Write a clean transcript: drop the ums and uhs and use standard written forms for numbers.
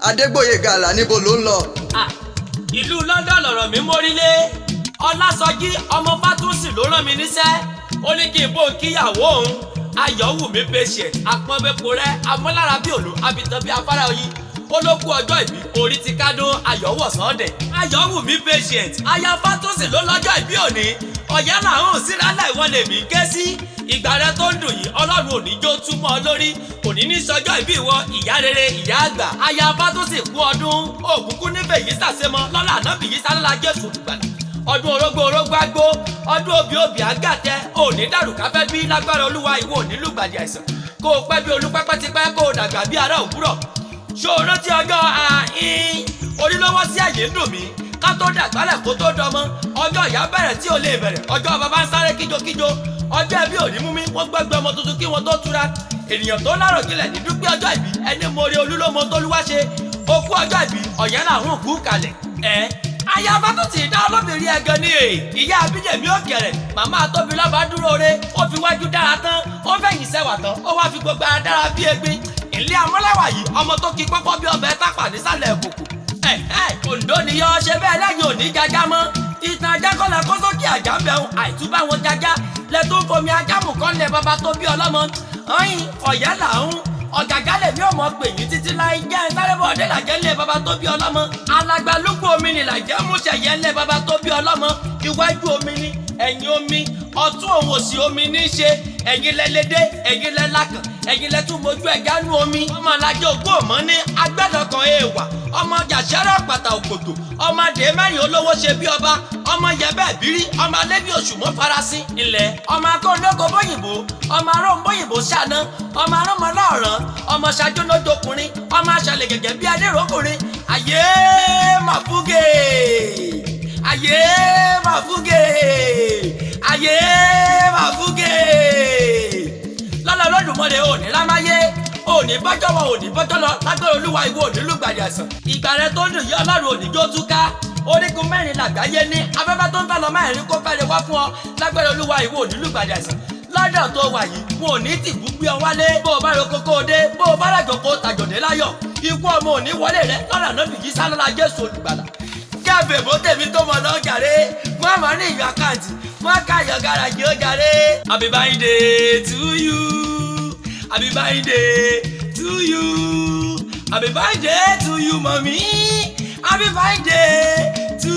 Adégbóyèga Àlà níbo ló ń lọ? Ìlú London lọ̀rọ̀ mi mórílé. Ọlásọjí ọmọ Fátúnsì ló rán mi níṣẹ́. Ó ní kí n bó kíyàwó òun. Ayọ̀wùmí patient apọ́nbẹ́po rẹ̀ amọ́lára bí òòlù abitan bí afárá oyin. Ó ló kú ọjọ́ ìbí orí ti kádùn Ayọ̀wọ̀ sọ́ọ̀dẹ̀. Ayọ̀wùmí patient aya Fátúnsì ló lọ́jọ́ ìbí òní. Ọ̀yẹ́ làwọn òsínlẹ̀ ìwọ lèmi ké sí. Ìgbà rẹ tó ń dùn yìí Ọlọ́run ò ní jó túmọ̀ ọ lórí. Òní ní sọjọ́ ìbí ìwọ ìyá rere ìyá àgbà. Aya Fátúnsì kú ọdún òkùnkùn níbẹ̀ yìí sàṣemọ lọ́la ànábì yìí sálálá Jésù olùgbàlà. Ọdún orógbó àgbó ọdún òbí àgàtẹ òní dàrú káfẹ́ bí lágbára Olúwa ìwọ òní lùgbàdì àìsàn. Kó o pẹ́ bí olúpẹ́pẹ́ ti pẹ́ kó o dàgbà bí ará òwúrọ̀. Ṣó o rántí ọjọ́ orílọ́wọ́ sí àyè ń dùn mí ká tó dàgbálẹ̀ kó tó dọmọ. Ọjọ́ ìyá bẹ̀rẹ̀ tí ò lè bẹ̀rẹ̀ ọjọ́ bàbá ń sáré kíjokíjo. Ọjọ́ ẹbí òní mú mi wọ́n gbẹ́gbẹ́ ọmọ tuntun kí wọ́n tó túra. Ènìyàn tó láròjinlẹ̀ ní dúpẹ́ ọjọ́ ìbí ẹni mórí olúlọ́mọ tólúwá ṣe. Okú ọjọ́ ìbí ọ̀yẹ́ làwọn kú kalẹ̀. Aya Fátúnsì dá olóbìnrin ẹ̀gàn ní ìyá Abídèmí Òkèrè màmá tóbi lọ́ba dúró re ó fi wájú dára tán ó fẹ̀yìn sẹ́wà tán ó wá fi gbogbo ara dára bí egbin. Ilé amọ́láwà yìí ọmọ tó kí pọ́pọ́ bí ọbẹ̀ tápà nísàlẹ̀ òkùnkù. Oǹdó ni yọ ṣe bẹ́ẹ̀ lẹ́yìn òní jájá mọ́. Ìtàn ajá kọ́lẹ̀ kó sókè àjà ń bẹ̀rù àìtúbà wọn jájá lẹ́tún fomi ajá mú kọ́ lẹ bàbá tó bí ọlọ́mọ. Ọyìn ọ̀yẹ́ làún ọ̀gàgá lèmi ò mọ̀ pé yín títí láì jẹ́ sárébọ̀ ọdẹ làjẹ́ ńlẹ̀ bàbá tó bí ọlọ́mọ. Alàgbàlúgbò omi ni làjẹ́ múṣẹ̀yẹ ńlẹ̀ bàbá tó bí ọlọ́mọ. Iwájú omi ni ẹ̀yìn omi ọ̀tún òun òsì omi ní í ṣe ẹ̀yin lẹ́lẹ́dẹ́ ẹ̀yin lẹ́lákàn ẹ̀yin lẹ́tún mojú ẹ̀gá nú omi. Ọmọ alájọ ògbó ọmọ ní agbẹ́dọ̀kan èèwà ọmọ jàṣẹ́rẹ́ ọ̀pàtà òkòtò ọmọ adé mẹ́rin olówó ṣe bí ọba ọmọ yẹbẹ́ ìbírí ọmọ alẹ́bí oṣù mọ́ farasin ilẹ̀ ọmọ akóńdógó bóyìnbó ọmọ aróńbóyìnbó ṣáná ọmọ arọ́mọlọ́ọ̀rán ọmọ ṣàjónójókùnrin ọmọ aṣàlẹ̀ gẹ̀gẹ̀ bí adéròkùnrin ayé màfúgè ayé màfúgè ayé màfúgè lọ́lọ́ Olódùmarè òní rámáyé òní bọ́jọ́ wọn òní bọ́jọ́ lọ lágbára Olúwa ìwọ òní lùgbàdì àìsàn. Ìgbà rẹ tó ń dùn yí Ọlọ́run òní jó túká orígun mẹ́rin làgbáyé ní afẹ́fẹ́ tó ń fẹ́ lọ mẹ́rin kó fẹ́rẹ̀ wá fún ọ lágbára Olúwa ìwọ òní lùgbàdì àìsàn. Lọ́dọ̀ tó wà yìí wọn ò ní tìbú gbé ọ wálé bó o bá roko kó o dé bó o bá ràjò kó o tàjòdè láyọ̀ ikú ọmọ òní wọlé rẹ lọ́dà náà bìí sálọ́lá Jésù olùgbàlà. Kẹ́ẹ̀bẹ̀ bó tèmi tó mọ̀ náà jàre wọ́n á máa ní ìyọ àkáǹtì wọ́n á ká ìyọ gàràjì ó jàre. Happy birthday to you. Happy birthday to you. Happy birthday to you, mommy. Happy birthday to